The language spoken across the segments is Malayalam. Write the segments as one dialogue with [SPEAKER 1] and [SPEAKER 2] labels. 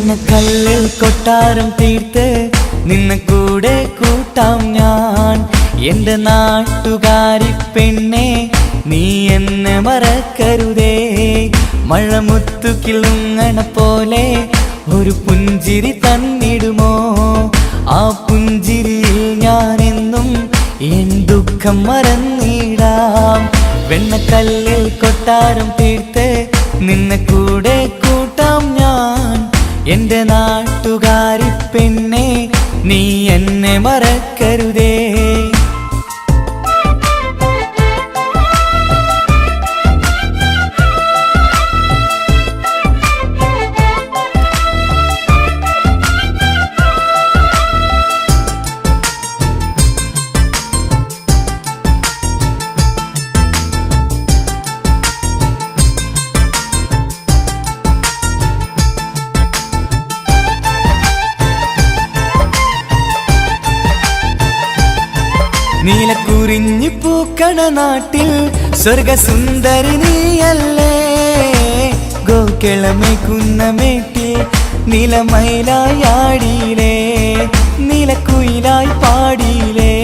[SPEAKER 1] വെണ്ണക്കല്ലിൽ കൊട്ടാരം തീർത്ത് നിന്നെ കൂടെ കൂട്ടാം ഞാൻ. എന്റെ നാട്ടുകാരി പെണ്ണെ നീ എന്നെ മറക്കരുതേ. മഴമുത്തു കിളുങ്ങണ പോലെ ഒരു പുഞ്ചിരി തന്നിടുമോ? ആ പുഞ്ചിരിയിൽ ഞാനെന്നും എൻ ദുഃഖം മറന്നിടാം. വെണ്ണക്കല്ലിൽ കൊട്ടാരം തീർത്ത് നിന്നെ കൂടെ കൂട്ടാം ഞാൻ. എന്റെ നാട്ടുകാരി പെണ്ണെ നീ എന്നെ മറക്കരുതേ. നീലക്കുറിഞ്ഞു പൂക്കണ നാട്ടിൽ സ്വർഗസുന്ദരി നീയല്ലേ. ഗോകിളമേക്കുന്ന മേട്ടിൽ നിലമയിലായി ആടിയിലേ, നിലക്കുയിലായി പാടിയിലേ.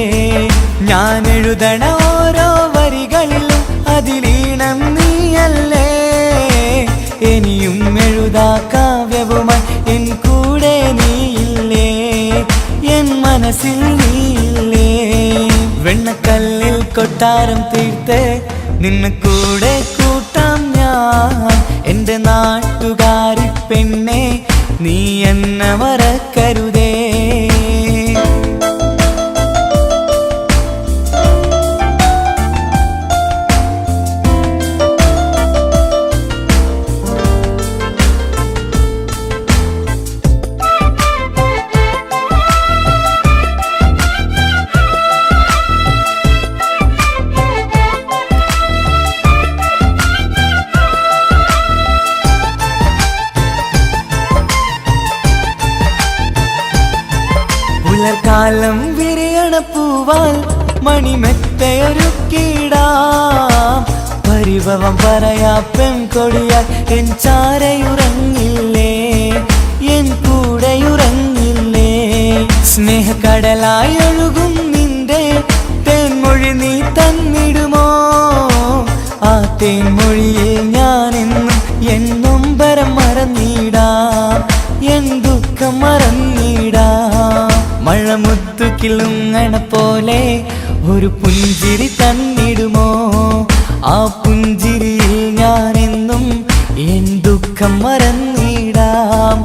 [SPEAKER 1] ഞാൻ എഴുതണ ഓരോ വരികളിലും അതിലീണം നീയല്ലേ. ഇനിയും എഴുതാ കാവ്യവുമായി എൻ കൂടെ നീയില്ലേ, എൻ മനസ്സിൽ നീയില്ലേ. വെണ്ണക്കല്ലിൽ കൊട്ടാരം തീർത്ത് നിന്നെ കൂടെ കൂട്ടാം ഞാൻ. എന്റെ നാട്ടുകാരി പെണ്ണെ നീ എന്നെ മറക്കരുതേ. കാലം വിരിയണ പൂവാൽ മണിമെത്തയൊരുക്കിടാം. പരിഭവം പറയാ പെൺകൊടിയാൽ എൻ ചാരയുറങ്ങില്ലേ, എൻ കൂടെയുറങ്ങില്ലേ. സ്നേഹക്കടലായി ഒഴുകും നിന്റെ തേൻമൊഴി നീ തന്നിടുമോ? ആ തേൻമൊഴിയിൽ ഞാനെന്നും എൻ നൊമ്പരം മറന്നിടാം, എൻ ദുഃഖം മറന്നിടാം. മഴമുത്തു കിളുങ്ങണ പോലെ ഒരു പുഞ്ചിരി തന്നിടുമോ? ആ പുഞ്ചിരിയിൽ ഞാനെന്നും എൻ ദുഃഖം മറന്നിടാം.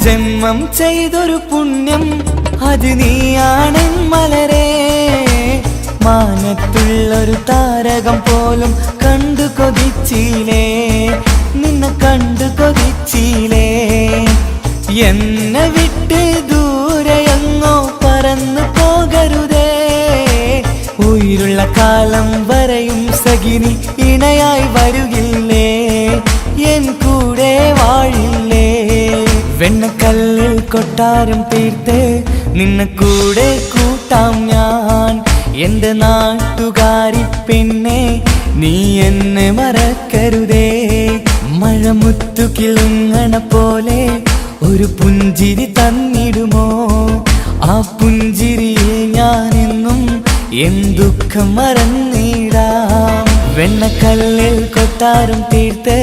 [SPEAKER 1] ജന്മം ചെയ്തൊരു പുണ്യം അത് നീയാണെൻ മലരേ. മാനത്തുള്ളൊരു താരകം പോലും കണ്ടു കൊതിച്ചിലേ, നിന്നെ കണ്ടു കൊതിച്ചിലേ. എന്നെ വിട്ട് ദൂരെയെങ്ങോ പറന്നു പോകരുതേ. ഉயிருള്ള കാലം വരെയും സഖിനി ഇണയായി വരുകില്ലേ, എൻ കൂടെ വാഴില്ലേ. വെണ്ണക്കല്ലിൽ കൊട്ടാരം തീർത്ത് നിന്നെ കൂടെ കൂട്ടാം ഞാൻ. എന്റെ നാട്ടുകാരി പെണ്ണെ നീ എന്നെ മറക്കരുതേ. മഴമുത്തു കിളുങ്ങണ പോലെ ഒരു പുഞ്ചിരി തന്നിടുമോ? ആ പുഞ്ചിരിയിൽ ഞാനെന്നും എൻ ദുഃഖം മറന്നിടാം. വെണ്ണക്കല്ലിൽ കൊട്ടാരം തീർത്ത്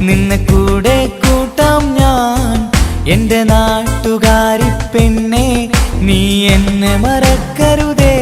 [SPEAKER 1] നിന്നെ കൂടെ കൂട്ടാം ഞാൻ. എന്റെ നാട്ടുകാരി പെണ്ണെ നീ എന്നെ മറക്കരുതേ.